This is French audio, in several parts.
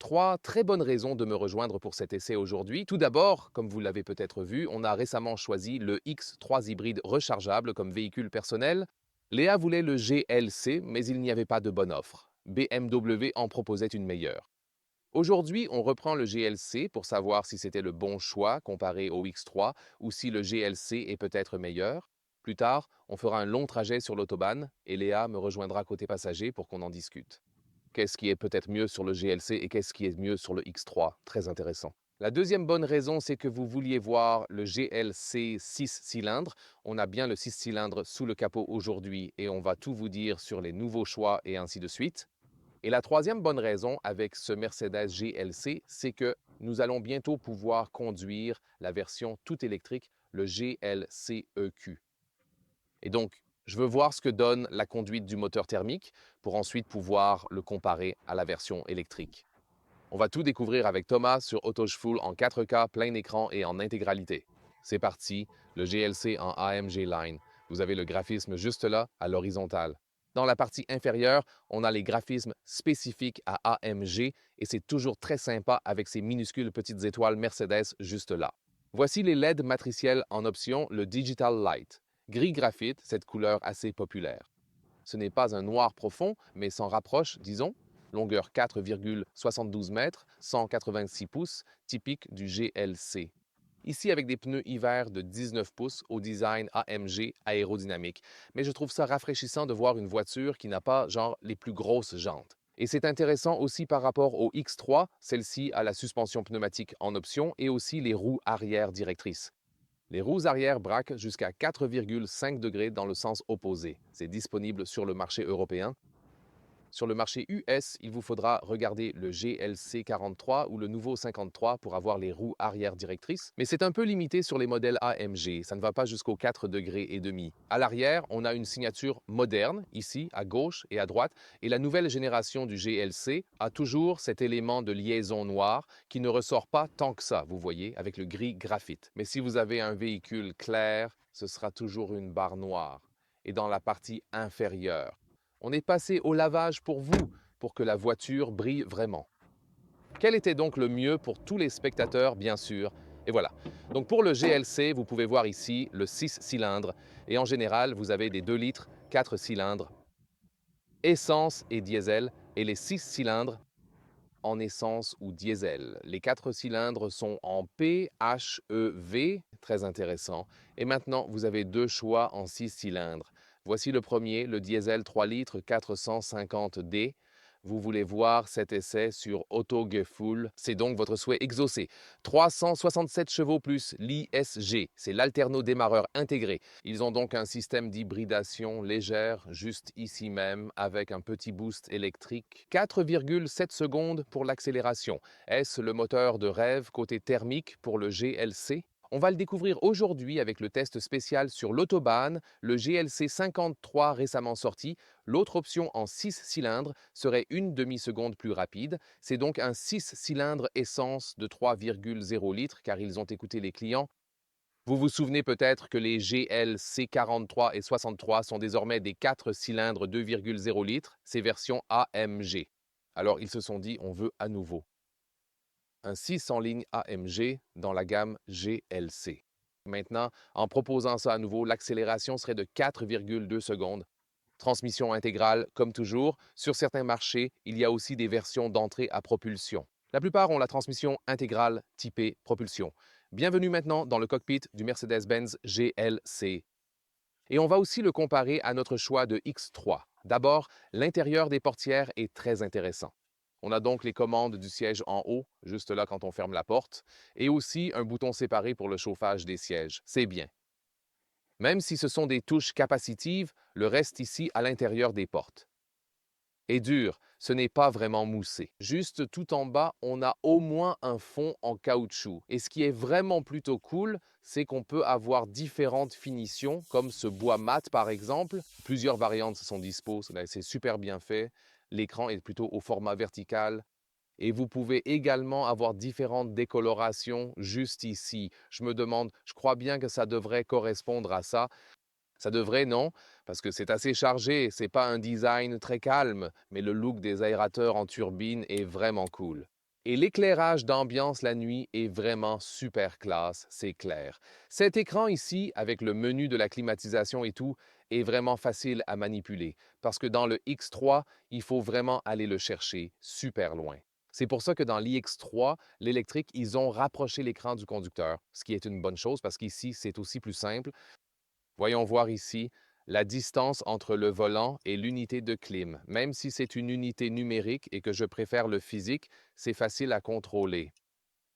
3 très bonnes raisons de me rejoindre pour cet essai aujourd'hui. Tout d'abord, comme vous l'avez peut-être vu, on a récemment choisi le X3 hybride rechargeable comme véhicule personnel. Léa voulait le GLC, mais il n'y avait pas de bonne offre. BMW en proposait une meilleure. Aujourd'hui, on reprend le GLC pour savoir si c'était le bon choix comparé au X3 ou si le GLC est peut-être meilleur. Plus tard, on fera un long trajet sur l'autobahn et Léa me rejoindra côté passager pour qu'on en discute. Qu'est-ce qui est peut-être mieux sur le GLC et qu'est-ce qui est mieux sur le X3? Très intéressant. La deuxième bonne raison, c'est que vous vouliez voir le GLC 6 cylindres. On a bien le 6 cylindres sous le capot aujourd'hui et on va tout vous dire sur les nouveaux choix et ainsi de suite. Et la troisième bonne raison avec ce Mercedes GLC, c'est que nous allons bientôt pouvoir conduire la version tout électrique, le GLC EQ. Et donc, je veux voir ce que donne la conduite du moteur thermique pour ensuite pouvoir le comparer à la version électrique. On va tout découvrir avec Thomas sur Autoshuffle en 4K, plein écran et en intégralité. C'est parti, le GLC en AMG Line. Vous avez le graphisme juste là, à l'horizontale. Dans la partie inférieure, on a les graphismes spécifiques à AMG et c'est toujours très sympa avec ces minuscules petites étoiles Mercedes juste là. Voici les LED matriciels en option, le Digital Light. Gris graphite, cette couleur assez populaire. Ce n'est pas un noir profond, mais s'en rapproche, disons. Longueur 4,72 mètres, 186 pouces, typique du GLC. Ici avec des pneus hiver de 19 pouces au design AMG aérodynamique. Mais je trouve ça rafraîchissant de voir une voiture qui n'a pas, genre, les plus grosses jantes. Et c'est intéressant aussi par rapport au X3, celle-ci a la suspension pneumatique en option et aussi les roues arrière directrices. Les roues arrière braquent jusqu'à 4,5 degrés dans le sens opposé. C'est disponible sur le marché européen. Sur le marché US, il vous faudra regarder le GLC 43 ou le nouveau 53 pour avoir les roues arrière directrices, mais c'est un peu limité sur les modèles AMG, ça ne va pas jusqu'aux 4 degrés et demi. À l'arrière, on a une signature moderne, ici, à gauche et à droite, et la nouvelle génération du GLC a toujours cet élément de liaison noir qui ne ressort pas tant que ça, vous voyez, avec le gris graphite. Mais si vous avez un véhicule clair, ce sera toujours une barre noire. Et dans la partie inférieure, on est passé au lavage pour vous, pour que la voiture brille vraiment. Quel était donc le mieux pour tous les spectateurs, bien sûr? Et voilà. Donc pour le GLC, vous pouvez voir ici le 6 cylindres. Et en général, vous avez des 2 litres, 4 cylindres, essence et diesel, et les 6 cylindres en essence ou diesel. Les 4 cylindres sont en PHEV, très intéressant. Et maintenant, vous avez deux choix en 6 cylindres. Voici le premier, le diesel 3 litres 450D. Vous voulez voir cet essai sur AutoGefühl, c'est donc votre souhait exaucé. 367 chevaux plus l'ISG, c'est l'alterno-démarreur intégré. Ils ont donc un système d'hybridation légère juste ici même avec un petit boost électrique. 4,7 secondes pour l'accélération. Est-ce le moteur de rêve côté thermique pour le GLC? On va le découvrir aujourd'hui avec le test spécial sur l'autobahn, le GLC 53 récemment sorti. L'autre option en 6 cylindres serait une demi-seconde plus rapide. C'est donc un 6 cylindres essence de 3,0 litres car ils ont écouté les clients. Vous vous souvenez peut-être que les GLC 43 et 63 sont désormais des 4 cylindres 2,0 litres, ces versions AMG. Alors ils se sont dit on veut à nouveau un 6 en ligne AMG dans la gamme GLC. Maintenant, en proposant ça à nouveau, l'accélération serait de 4,2 secondes. Transmission intégrale, comme toujours. Sur certains marchés, il y a aussi des versions d'entrée à propulsion. La plupart ont la transmission intégrale typée propulsion. Bienvenue maintenant dans le cockpit du Mercedes-Benz GLC. Et on va aussi le comparer à notre choix de X3. D'abord, l'intérieur des portières est très intéressant. On a donc les commandes du siège en haut, juste là quand on ferme la porte, et aussi un bouton séparé pour le chauffage des sièges. C'est bien. Même si ce sont des touches capacitives, le reste ici à l'intérieur des portes est dur, ce n'est pas vraiment moussé. Juste tout en bas, on a au moins un fond en caoutchouc. Et ce qui est vraiment plutôt cool, c'est qu'on peut avoir différentes finitions, comme ce bois mat par exemple. Plusieurs variantes sont dispo, c'est super bien fait. L'écran est plutôt au format vertical. Et vous pouvez également avoir différentes décolorations juste ici. Je me demande, je crois bien que ça devrait correspondre à ça. Ça devrait, non? Parce que c'est assez chargé, c'est pas un design très calme, mais le look des aérateurs en turbine est vraiment cool. Et l'éclairage d'ambiance la nuit est vraiment super classe, c'est clair. Cet écran ici, avec le menu de la climatisation et tout, est vraiment facile à manipuler parce que dans le X3, il faut vraiment aller le chercher super loin. C'est pour ça que dans l'IX3, l'électrique, ils ont rapproché l'écran du conducteur, ce qui est une bonne chose parce qu'ici, c'est aussi plus simple. Voyons voir ici la distance entre le volant et l'unité de clim. Même si c'est une unité numérique et que je préfère le physique, c'est facile à contrôler.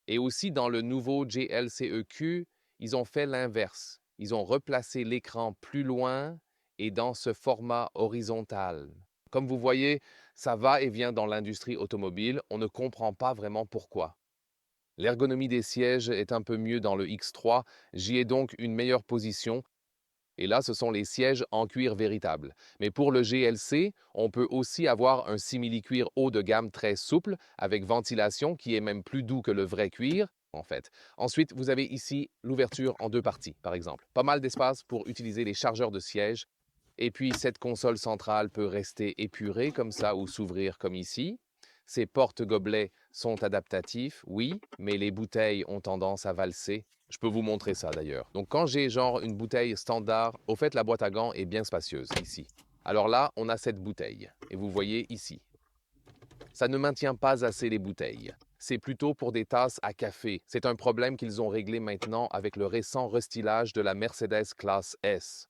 Et aussi dans le nouveau GLCEQ, ils ont fait l'inverse. Ils ont replacé l'écran plus loin et dans ce format horizontal. Comme vous voyez, ça va et vient dans l'industrie automobile. On ne comprend pas vraiment pourquoi. L'ergonomie des sièges est un peu mieux dans le X3. J'y ai donc une meilleure position et là, ce sont les sièges en cuir véritable. Mais pour le GLC, on peut aussi avoir un simili-cuir haut de gamme très souple, avec ventilation qui est même plus doux que le vrai cuir, en fait. Ensuite, vous avez ici l'ouverture en deux parties, par exemple. Pas mal d'espace pour utiliser les chargeurs de sièges. Et puis, cette console centrale peut rester épurée comme ça ou s'ouvrir comme ici. Ces porte-gobelets sont adaptatifs, oui, mais les bouteilles ont tendance à valser. Je peux vous montrer ça d'ailleurs. Donc quand j'ai genre une bouteille standard, au fait la boîte à gants est bien spacieuse ici. Alors là, on a cette bouteille. Et vous voyez ici. Ça ne maintient pas assez les bouteilles. C'est plutôt pour des tasses à café. C'est un problème qu'ils ont réglé maintenant avec le récent restylage de la Mercedes Classe S.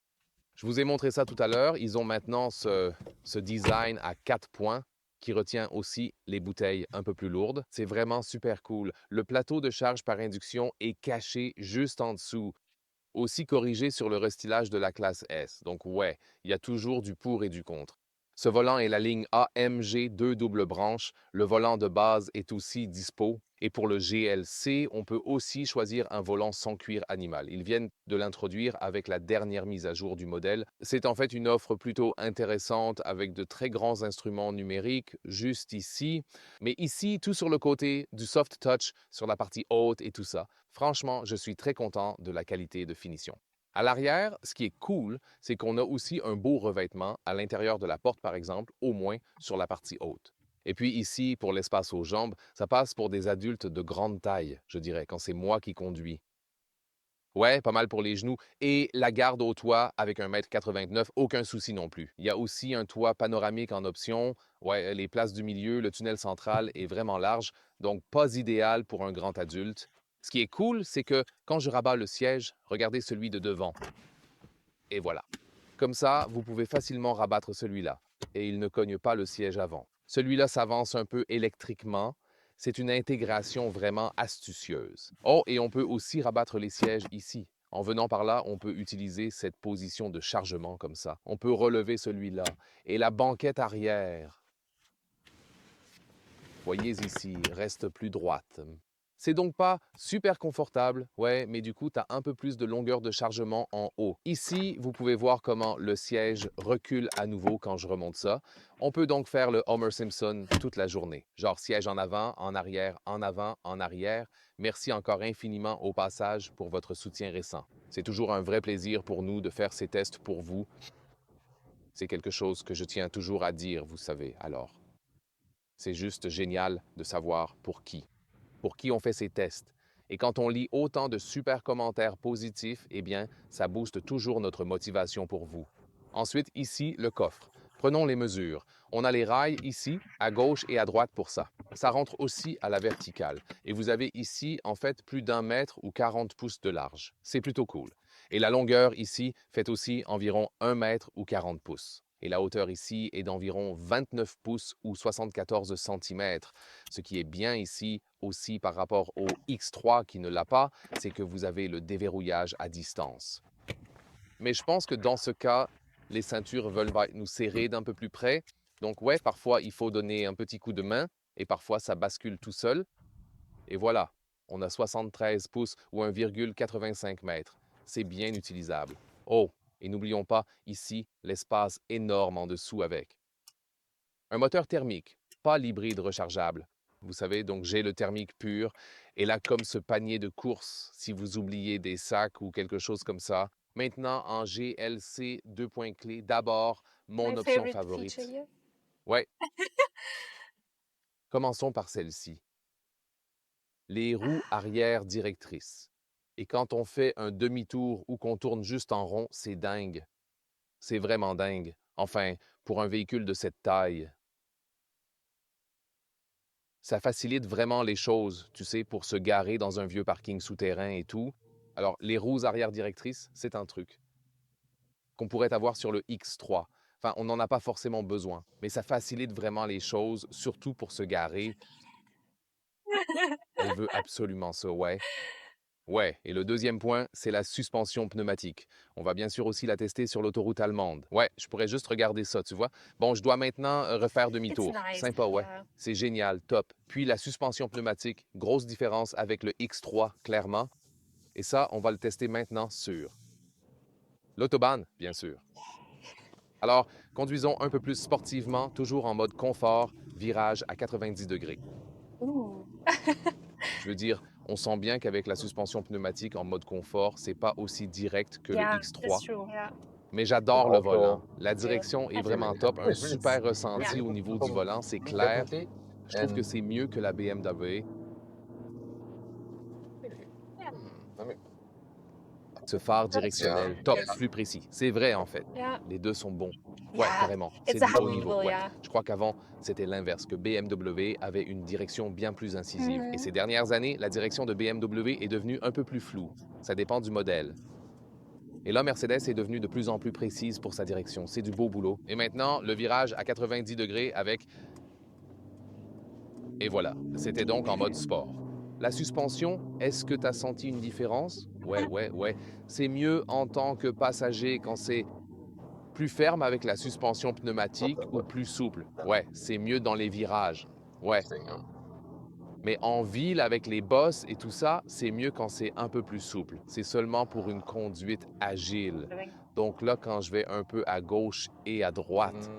Je vous ai montré ça tout à l'heure. Ils ont maintenant ce design à 4 points qui retient aussi les bouteilles un peu plus lourdes. C'est vraiment super cool. Le plateau de charge par induction est caché juste en dessous, aussi corrigé sur le restylage de la classe S. Donc ouais, il y a toujours du pour et du contre. Ce volant est la ligne AMG 2 double branche. Le volant de base est aussi dispo. Et pour le GLC, on peut aussi choisir un volant sans cuir animal. Ils viennent de l'introduire avec la dernière mise à jour du modèle. C'est en fait une offre plutôt intéressante avec de très grands instruments numériques juste ici. Mais ici, tout sur le côté, du soft touch sur la partie haute et tout ça. Franchement, je suis très content de la qualité de finition. À l'arrière, ce qui est cool, c'est qu'on a aussi un beau revêtement à l'intérieur de la porte, par exemple, au moins sur la partie haute. Et puis ici, pour l'espace aux jambes, ça passe pour des adultes de grande taille, je dirais, quand c'est moi qui conduis. Ouais, pas mal pour les genoux. Et la garde au toit avec un 1,89 m, aucun souci non plus. Il y a aussi un toit panoramique en option. Ouais, les places du milieu, le tunnel central est vraiment large, donc pas idéal pour un grand adulte. Ce qui est cool, c'est que quand je rabats le siège, regardez celui de devant. Et voilà. Comme ça, vous pouvez facilement rabattre celui-là. Et il ne cogne pas le siège avant. Celui-là s'avance un peu électriquement. C'est une intégration vraiment astucieuse. Oh, et on peut aussi rabattre les sièges ici. En venant par là, on peut utiliser cette position de chargement comme ça. On peut relever celui-là. Et la banquette arrière, voyez ici, reste plus droite. C'est donc pas super confortable, ouais, mais du coup, tu as un peu plus de longueur de chargement en haut. Ici, vous pouvez voir comment le siège recule à nouveau quand je remonte ça. On peut donc faire le Homer Simpson toute la journée. Genre siège en avant, en arrière, en avant, en arrière. Merci encore infiniment au passage pour votre soutien récent. C'est toujours un vrai plaisir pour nous de faire ces tests pour vous. C'est quelque chose que je tiens toujours à dire, vous savez, alors. C'est juste génial de savoir pour qui on fait ces tests. Et quand on lit autant de super commentaires positifs, eh bien, ça booste toujours notre motivation pour vous. Ensuite, ici, le coffre. Prenons les mesures. On a les rails ici, à gauche et à droite pour ça. Ça rentre aussi à la verticale. Et vous avez ici, en fait, plus d'1 mètre ou 40 pouces de large. C'est plutôt cool. Et la longueur ici fait aussi environ 1 mètre ou 40 pouces. Et la hauteur ici est d'environ 29 pouces ou 74 centimètres. Ce qui est bien ici aussi par rapport au X3 qui ne l'a pas, c'est que vous avez le déverrouillage à distance. Mais je pense que dans ce cas, les ceintures veulent nous serrer d'un peu plus près. Donc ouais, parfois il faut donner un petit coup de main et parfois ça bascule tout seul. Et voilà, on a 73 pouces ou 1,85 m. C'est bien utilisable. Oh, et n'oublions pas ici l'espace énorme en dessous avec. Un moteur thermique, pas l'hybride rechargeable. Vous savez, donc j'ai le thermique pur. Et là, comme ce panier de course, si vous oubliez des sacs ou quelque chose comme ça. Maintenant, en GLC, deux points clés. D'abord, mon My option favorite feature, favorite. yeah. Ouais, commençons par celle-ci. les roues arrière directrices. Et quand on fait un demi-tour ou qu'on tourne juste en rond, c'est dingue. C'est vraiment dingue. Enfin, pour un véhicule de cette taille. Ça facilite vraiment les choses, tu sais, pour se garer dans un vieux parking souterrain et tout. Alors, les roues arrière directrices, c'est un truc qu'on pourrait avoir sur le X3. Enfin, on n'en a pas forcément besoin, mais ça facilite vraiment les choses, surtout pour se garer. Elle veut absolument ça, ouais. Ouais, et le deuxième point, c'est la suspension pneumatique. On va bien sûr aussi la tester sur l'autoroute allemande. Ouais, je pourrais juste regarder ça, tu vois. Bon, je dois maintenant refaire It's demi-tour. nice, Sympa, ouais. yeah. C'est génial, top. Puis la suspension pneumatique, grosse différence avec le X3, clairement. Et ça, on va le tester maintenant sur l'autobahn, bien sûr. Alors, conduisons un peu plus sportivement, toujours en mode confort, virage à 90 degrés. Ooh. Je veux dire, on sent bien qu'avec la suspension pneumatique en mode confort, c'est pas aussi direct que le Yeah, that's X3. true, yeah. Mais But j'adore le volant. also, La direction est vraiment actually, top. Un it's really super Yeah. ressenti au niveau du volant. C'est clair. definitely, Je trouve que and c'est mieux que la BMW. Yeah. let me, Ce phare That's directionnel, true. top, Yes. plus précis. C'est vrai, en fait. Yeah. Les deux sont bons. Ouais, Yeah. carrément. It's C'est a du high haut niveau. level, Ouais. yeah. Je crois qu'avant, c'était l'inverse, que BMW avait une direction bien plus incisive. Et Mhm. ces dernières années, la direction de BMW est devenue un peu plus floue. Ça dépend du modèle. Et là, Mercedes est devenue de plus en plus précise pour sa direction. C'est du beau boulot. Et maintenant, le virage à 90 degrés avec... Et voilà, c'était donc en mode sport. La suspension, est-ce que tu as senti une différence? Ouais. C'est mieux en tant que passager quand c'est plus ferme avec la suspension pneumatique nothing, ou but plus souple? Ouais, c'est mieux dans les virages. Ouais, thing, mais en ville avec les bosses et tout ça, c'est mieux quand c'est un peu plus souple. C'est seulement pour une conduite agile. Donc là, quand je vais un peu à gauche et à droite,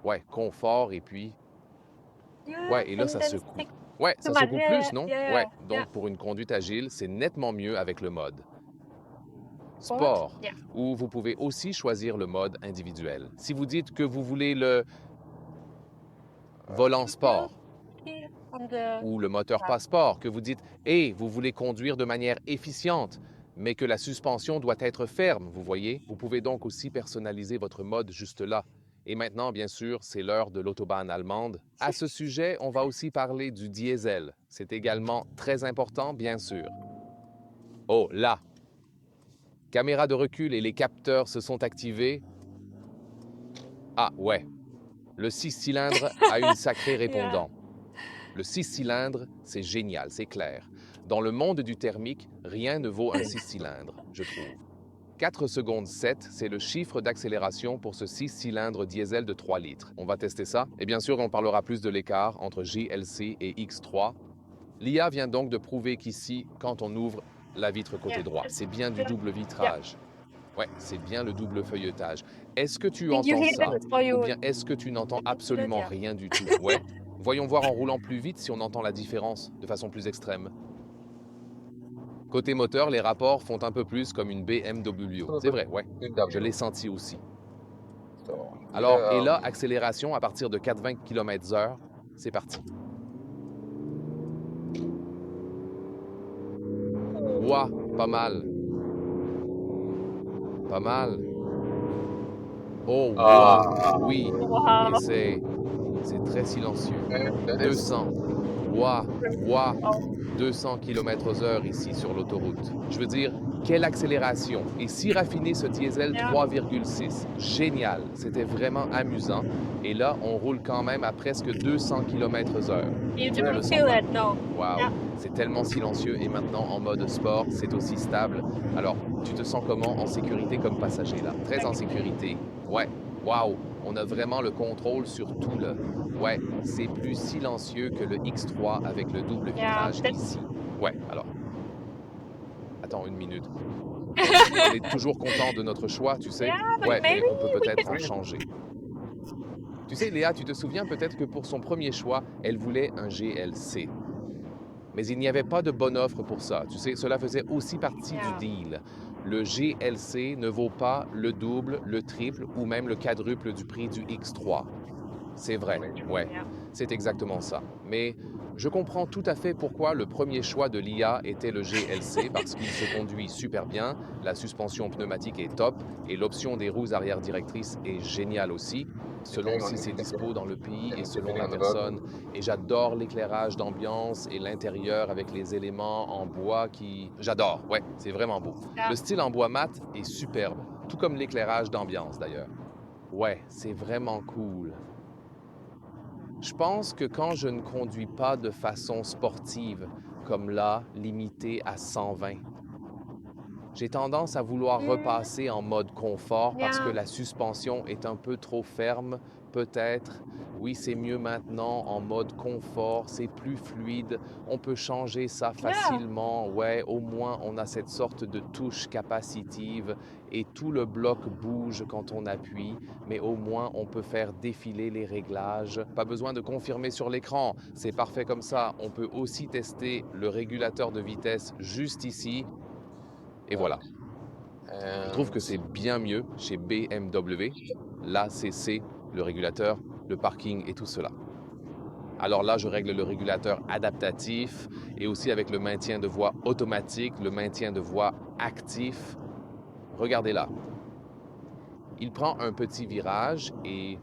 ouais, confort et puis... Yeah, Ouais, et là, and ça then it's secoue. like Ouais, too ça much. secoue Yeah, plus, non? yeah, Ouais, yeah. donc pour une conduite agile, c'est nettement mieux avec le mode Sport? sport, Yeah. où vous pouvez aussi choisir le mode individuel. Si vous dites que vous voulez le volant sport Yeah, on the ou le moteur pas sport, que vous dites, et vous voulez conduire de manière efficiente, mais que la suspension doit être ferme, vous voyez, vous pouvez donc aussi personnaliser votre mode juste là. Et maintenant, bien sûr, c'est l'heure de l'autobahn allemande. À ce sujet, on va aussi parler du diesel. C'est également très important, bien sûr. Oh, là! Caméra de recul et les capteurs se sont activés. Ah, ouais. Le 6 cylindres a une sacrée yeah. répondant. Le 6 cylindres, c'est génial, c'est clair. Dans le monde du thermique, rien ne vaut un 6 cylindres, je trouve. 4 secondes 7, c'est le chiffre d'accélération pour ce 6 cylindres diesel de 3 litres. On va tester ça. Et bien sûr, on parlera plus de l'écart entre GLC et X3. L'IA vient donc de prouver qu'ici, quand on ouvre la vitre côté Yeah, droit, it's c'est bien du double yeah. vitrage. Ouais, c'est bien le double feuilletage. Est-ce que tu Think you entends hear ça? it or Ou you bien est-ce que tu n'entends feel it? absolument Yeah. rien du tout? Ouais. Voyons voir en roulant plus vite si on entend la différence de façon plus extrême. Côté moteur, les rapports font un peu plus comme une BMW. C'est vrai, ouais. Je l'ai senti aussi. So, Alors, et yeah, là, accélération à partir de 420 km/h. C'est parti. Ouah, pas mal. Pas mal. Oh, wow, oui. Wow. Et c'est très silencieux. that is 200. Ouah, ouah. Oh. 200 km/h ici sur l'autoroute. Je veux dire, quelle accélération! Et si raffiné ce diesel Yeah. 3,6. Génial! C'était vraiment amusant. Et là, on roule quand même à presque 200 km/h. You Je ne le don't sens feel pas. it, no. Waouh! Yeah. C'est tellement silencieux et maintenant en mode sport, c'est aussi stable. Alors, tu te sens comment en sécurité comme passager là? Très en sécurité. Ouais. Waouh! On a vraiment le contrôle sur tout là. Ouais, c'est plus silencieux que le X3 avec le double Yeah, vitrage that's ici. Ouais, alors. Attends une minute. On est toujours content de notre choix, tu sais. Yeah, but Ouais, mais maybe on peut we peut-être en could changer. Tu sais, Léa, tu te souviens peut-être que pour son premier choix, elle voulait un GLC. Mais il n'y avait pas de bonne offre pour ça. Tu sais, cela faisait aussi partie du Yeah. deal. Le GLC ne vaut pas le double, le triple ou même le quadruple du prix du X3. C'est vrai, Major. ouais, Yeah. c'est exactement ça. Mais je comprends tout à fait pourquoi le premier choix de l'IA était le GLC, parce qu'il se conduit super bien, la suspension pneumatique est top, et l'option des roues arrière directrices est géniale aussi, selon Depending on si if c'est you can dispo dans le pays et and selon depending la on the vehicle. personne. Et j'adore l'éclairage d'ambiance et l'intérieur avec les éléments en bois qui... J'adore, ouais, c'est vraiment beau. Yeah. Le style en bois mat est superbe, tout comme l'éclairage d'ambiance d'ailleurs. Ouais, c'est vraiment cool. Je pense que quand je ne conduis pas de façon sportive, comme là, limité à 120, j'ai tendance à vouloir Mm, repasser en mode confort parce que yeah. la suspension est un peu trop ferme, peut-être. Oui, c'est mieux maintenant en mode confort, c'est plus fluide, on peut changer ça Yeah. facilement. Ouais, au moins on a cette sorte de touche capacitive et tout le bloc bouge quand on appuie, mais au moins on peut faire défiler les réglages. Pas besoin de confirmer sur l'écran, c'est parfait comme ça. On peut aussi tester le régulateur de vitesse juste ici. Et voilà. Je trouve And que c'est bien mieux chez BMW, l'ACC, le régulateur, le parking et tout cela. Alors là, je règle le régulateur adaptatif et aussi avec le maintien de voie automatique, le maintien de voie actif. Regardez là. Il prend un petit virage et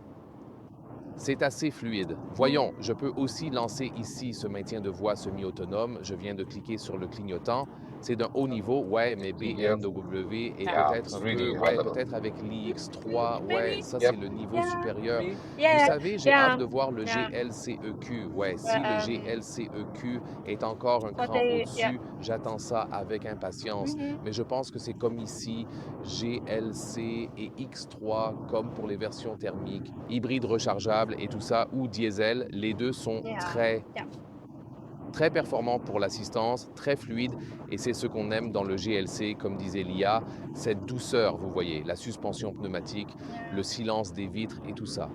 c'est assez fluide. Voyons, je peux aussi lancer ici ce maintien de voie semi-autonome. Je viens de cliquer sur le clignotant. C'est d'un haut niveau, ouais, mais yeah, BMW est Yeah. peut-être it's un really peu, high ouais, level. peut-être avec l'IX3, ouais, Maybe. ça c'est Yep. le niveau Yeah. supérieur. Vous Yeah. savez, j'ai hâte Yeah. de voir le Yeah. GLCEQ. Ouais, si But le GLCEQ est encore un what cran they yeah. au-dessus, j'attends ça avec impatience. Mhm. Mais je pense que c'est comme ici, GLC et X3, comme pour les versions thermiques, hybrides rechargeables et tout ça, ou diesel, les deux sont Yeah. Yeah. très performants pour l'assistance, très fluides, et c'est ce qu'on aime dans le GLC, comme disait l'IA, cette douceur, vous voyez, la suspension pneumatique, le silence des vitres et tout ça.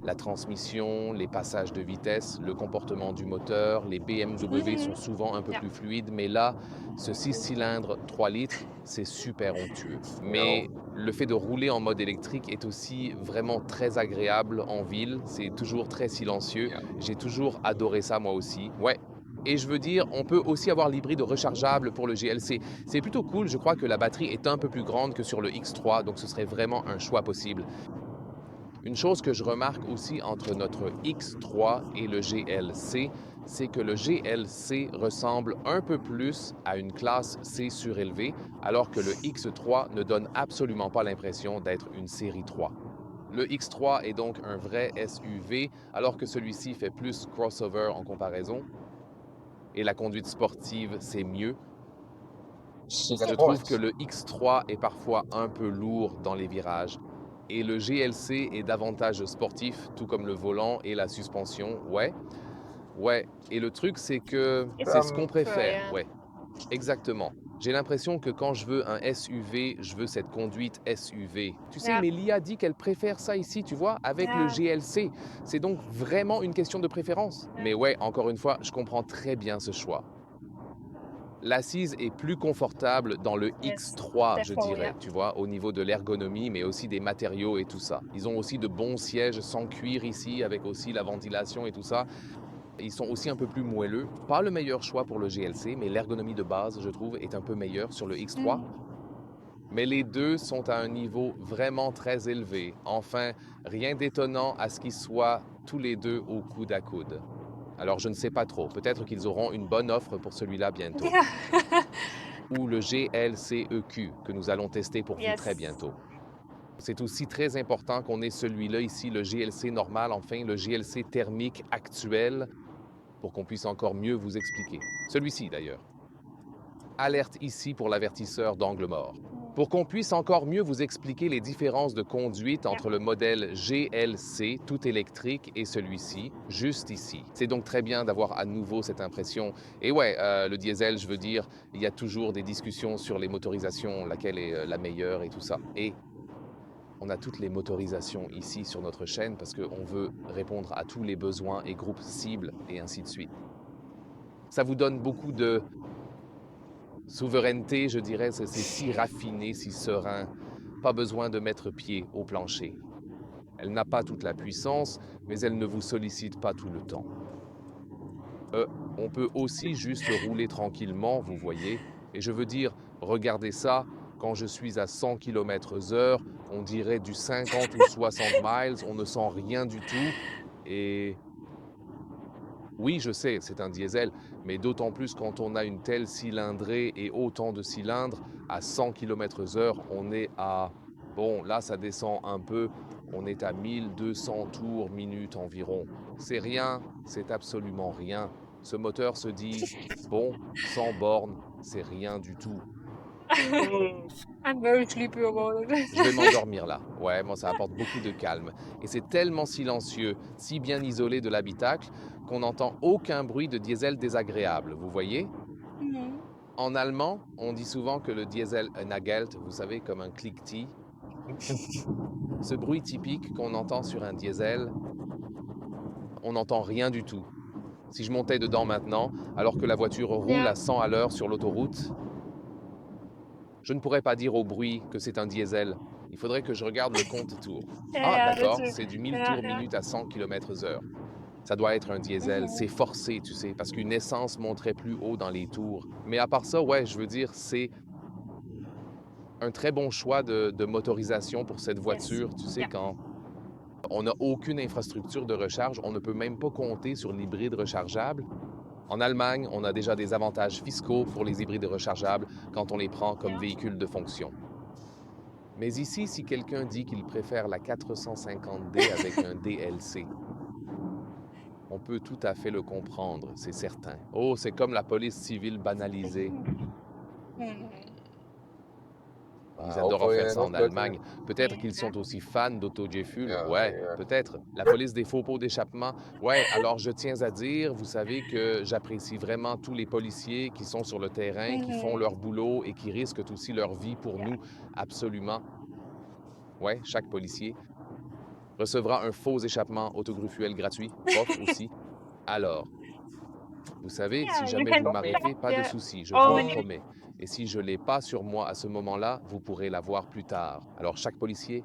La transmission, les passages de vitesse, le comportement du moteur, les BMW sont Mhm. souvent un peu Yeah. plus fluides, mais là, ce 6 cylindres 3 litres, c'est super onctueux. Mais le fait de rouler en mode électrique est aussi vraiment très agréable en ville, c'est toujours très silencieux. Yeah. J'ai toujours adoré ça moi aussi. Ouais. Et je veux dire, on peut aussi avoir l'hybride rechargeable pour le GLC. C'est plutôt cool, je crois que la batterie est un peu plus grande que sur le X3, donc ce serait vraiment un choix possible. Une chose que je remarque aussi entre notre X3 et le GLC, c'est que le GLC ressemble un peu plus à une classe C surélevée, alors que le X3 ne donne absolument pas l'impression d'être une série 3. Le X3 est donc un vrai SUV, alors que celui-ci fait plus crossover en comparaison. Et la conduite sportive, c'est mieux. She's at Je the trouve que point. le X3 est parfois un peu lourd dans les virages. Et le GLC est davantage sportif, tout comme le volant et la suspension. Ouais, ouais. Et le truc, c'est que c'est ce qu'on préfère. yeah. Ouais, exactement. J'ai l'impression que quand je veux un SUV, je veux cette conduite SUV. Tu sais, Yeah. mais l'IA dit qu'elle préfère ça ici, tu vois, avec le Yeah. GLC. C'est donc vraiment une question de préférence. Mais ouais, encore une fois, je comprends très bien ce choix. L'assise est plus confortable dans le Yes. X3, je Default, dirais, yeah. tu vois, au niveau de l'ergonomie, mais aussi des matériaux et tout ça. Ils ont aussi de bons sièges sans cuir ici, avec aussi la ventilation et tout ça. Ils sont aussi un peu plus moelleux. Pas le meilleur choix pour le GLC, mais l'ergonomie de base, je trouve, est un peu meilleure sur le X3. Mhm. Mais les deux sont à un niveau vraiment très élevé. Enfin, rien d'étonnant à ce qu'ils soient tous les deux au coude à coude. Alors je ne sais pas trop, peut-être qu'ils auront une bonne offre pour celui-là bientôt. Yeah. Ou le GLCEQ que nous allons tester pour vous très Yes. bientôt. C'est aussi très important qu'on ait celui-là ici, le GLC normal, enfin le GLC thermique actuel, pour qu'on puisse encore mieux vous expliquer. Celui-ci d'ailleurs. Alerte ici pour l'avertisseur d'angle mort. Pour qu'on puisse encore mieux vous expliquer les différences de conduite entre le modèle GLC tout électrique et celui-ci, juste ici. C'est donc très bien d'avoir à nouveau cette impression. Et ouais, le diesel, je veux dire, il y a toujours des discussions sur les motorisations, laquelle est la meilleure et tout ça. Et on a toutes les motorisations ici sur notre chaîne parce qu'on veut répondre à tous les besoins et groupes cibles et ainsi de suite. Ça vous donne beaucoup de souveraineté, je dirais, c'est si raffiné, si serein. Pas besoin de mettre pied au plancher. Elle n'a pas toute la puissance, mais elle ne vous sollicite pas tout le temps. On peut aussi juste rouler tranquillement, vous voyez. Et je veux dire, regardez ça, quand je suis à 100 km/h, on dirait du 50 ou 60 miles, on ne sent rien du tout. Et oui, je sais, c'est un diesel, mais d'autant plus quand on a une telle cylindrée et autant de cylindres, à 100 km/h, on est à... Bon, là, ça descend un peu, on est à 1200 tours minute environ. C'est rien, c'est absolument rien. Ce moteur se dit, bon, 100 bornes, c'est rien du tout. I'm very sleepy about it. Je vais m'endormir là. Ouais, moi ça apporte beaucoup de calme. Et c'est tellement silencieux, si bien isolé de l'habitacle, qu'on n'entend aucun bruit de diesel désagréable, vous voyez? Mhm. En allemand, on dit souvent que le diesel nagelt, vous savez, comme un cliquetis. Ce bruit typique qu'on entend sur un diesel, on n'entend rien du tout. Si je montais dedans maintenant, alors que la voiture roule Yeah. à 100 à l'heure sur l'autoroute, je ne pourrais pas dire au bruit que c'est un diesel. Il faudrait que je regarde le compte tours. Yeah, Ah, yeah, that's d'accord, it. c'est du 1000 Yeah, tours yeah. minute à 100 km/h. Ça doit être un diesel, Mhm. c'est forcé, tu sais, parce qu'une essence monterait plus haut dans les tours. Mais à part ça, ouais, je veux dire, c'est un très bon choix de motorisation pour cette Yes. voiture. Tu sais, Yeah. quand on n'a aucune infrastructure de recharge, on ne peut même pas compter sur l'hybride rechargeable. En Allemagne, on a déjà des avantages fiscaux pour les hybrides rechargeables quand on les prend comme Yeah. véhicules de fonction. Mais ici, si quelqu'un dit qu'il préfère la 450D avec un DLC, on peut tout à fait le comprendre, c'est certain. Oh, c'est comme la police civile banalisée. Mhm. Ils adorent Hopefully faire they ça don't en go to. Allemagne. Peut-être qu'ils Yeah. sont aussi fans d'autogefuel. Yeah, Ouais, yeah. peut-être. La police des faux pots d'échappement. Ouais, alors je tiens à dire, vous savez que j'apprécie vraiment tous les policiers qui sont sur le terrain, qui font Mhm. leur boulot et qui risquent aussi leur vie pour Yeah. nous. Absolument. Ouais, chaque policier recevra un faux échappement autogruffuel gratuit. Bof aussi. Alors, vous savez, si Yeah, you jamais can vous Got me. m'arrêtez, pas de yeah. souci, je Oh, vous le when you promets. Et si je l'ai pas sur moi à ce moment-là, vous pourrez l'avoir plus tard. Alors chaque policier,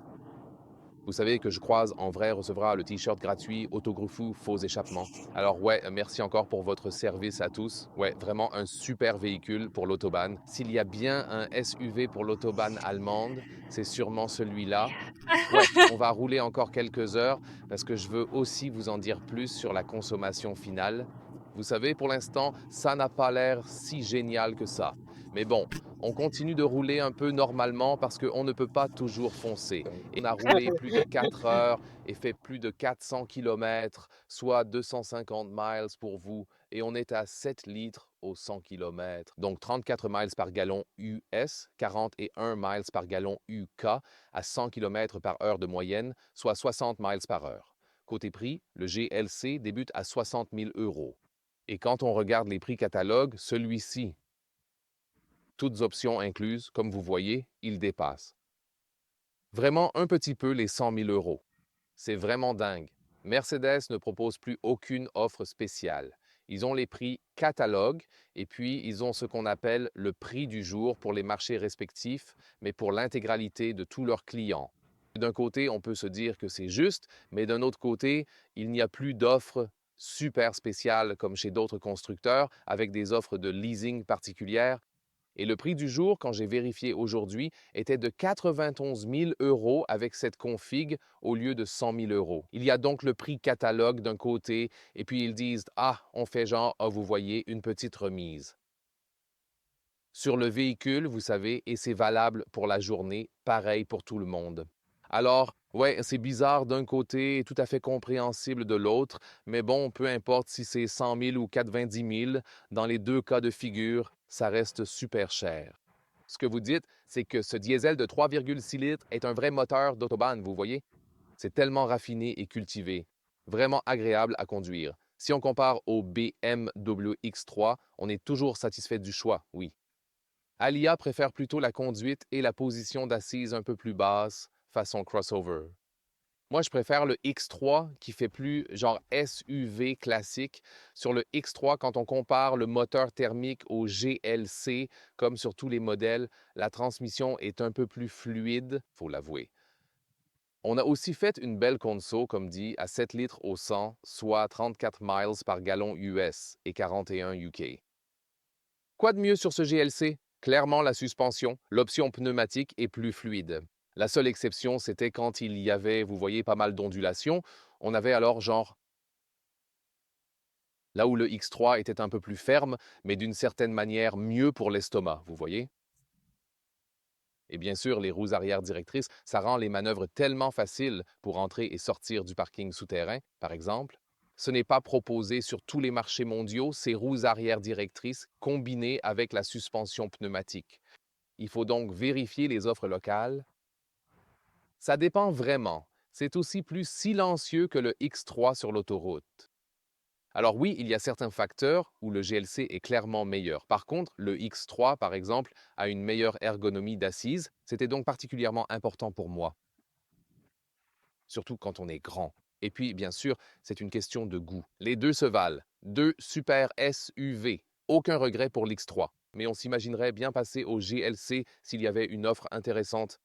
vous savez que je croise en vrai recevra le t-shirt gratuit Autogruffu faux échappement. Alors ouais, merci encore pour votre service à tous. Ouais, vraiment un super véhicule pour l'autobahn. S'il y a bien un SUV pour l'autobahn allemande, c'est sûrement celui-là. Ouais, on va rouler encore quelques heures parce que je veux aussi vous en dire plus sur la consommation finale. Vous savez, pour l'instant, ça n'a pas l'air si génial que ça. Mais bon, on continue de rouler un peu normalement parce qu'on ne peut pas toujours foncer. Et on a roulé plus de 4 heures et fait plus de 400 km, soit 250 miles pour vous. Et on est à 7 litres au 100 km. Donc 34 miles par gallon US, 41 miles par gallon UK à 100 km par heure de moyenne, soit 60 miles par heure. Côté prix, le GLC débute à 60 000 euros. Et quand on regarde les prix catalogues, celui-ci, toutes options incluses, comme vous voyez, il dépasse vraiment un petit peu les 100 000 euros. C'est vraiment dingue. Mercedes ne propose plus aucune offre spéciale. Ils ont les prix catalogue et puis ils ont ce qu'on appelle le prix du jour pour les marchés respectifs, mais pour l'intégralité de tous leurs clients. D'un côté, on peut se dire que c'est juste, mais d'un autre côté, il n'y a plus d'offres super spéciales comme chez d'autres constructeurs avec des offres de leasing particulières. Et le prix du jour, quand j'ai vérifié aujourd'hui, était de 91 000 euros avec cette config au lieu de 100 000 euros. Il y a donc le prix catalogue d'un côté, et puis ils disent ah, on fait genre, ah, vous voyez, une petite remise. Sur le véhicule, vous savez, et c'est valable pour la journée, pareil pour tout le monde. Alors, ouais, c'est bizarre d'un côté et tout à fait compréhensible de l'autre, mais bon, peu importe si c'est 100 000 ou 90 000, dans les deux cas de figure, ça reste super cher. Ce que vous dites, c'est que ce diesel de 3,6 litres est un vrai moteur d'autobahn, vous voyez? C'est tellement raffiné et cultivé, vraiment agréable à conduire. Si on compare au BMW X3, on est toujours satisfait du choix, oui. Alia préfère plutôt la conduite et la position d'assise un peu plus basse, façon crossover. Moi, je préfère le X3 qui fait plus genre SUV classique. Sur le X3, quand on compare le moteur thermique au GLC, comme sur tous les modèles, la transmission est un peu plus fluide, faut l'avouer. On a aussi fait une belle conso, comme dit, à 7 litres au 100, soit 34 miles par gallon US et 41 UK. Quoi de mieux sur ce GLC? Clairement la suspension, l'option pneumatique est plus fluide. La seule exception, c'était quand il y avait, vous voyez, pas mal d'ondulations. On avait alors genre là où le X3 était un peu plus ferme, mais d'une certaine manière mieux pour l'estomac, vous voyez? Et bien sûr, les roues arrière directrices, ça rend les manœuvres tellement faciles pour entrer et sortir du parking souterrain, par exemple. Ce n'est pas proposé sur tous les marchés mondiaux, ces roues arrière directrices combinées avec la suspension pneumatique. Il faut donc vérifier les offres locales. Ça dépend vraiment. C'est aussi plus silencieux que le X3 sur l'autoroute. Alors oui, il y a certains facteurs où le GLC est clairement meilleur. Par contre, le X3, par exemple, a une meilleure ergonomie d'assise. C'était donc particulièrement important pour moi, surtout quand on est grand. Et puis, bien sûr, c'est une question de goût. Les deux se valent. Deux super SUV. Aucun regret pour l'X3. Mais on s'imaginerait bien passer au GLC s'il y avait une offre intéressante.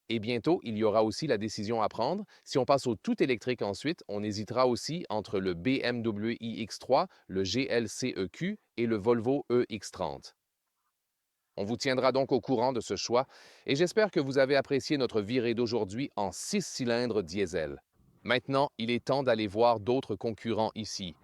Et bientôt, il y aura aussi la décision à prendre. Si on passe au tout électrique ensuite, on hésitera aussi entre le BMW iX3, le GLC EQ et le Volvo EX30. On vous tiendra donc au courant de ce choix et j'espère que vous avez apprécié notre virée d'aujourd'hui en 6 cylindres diesel. Maintenant, il est temps d'aller voir d'autres concurrents ici.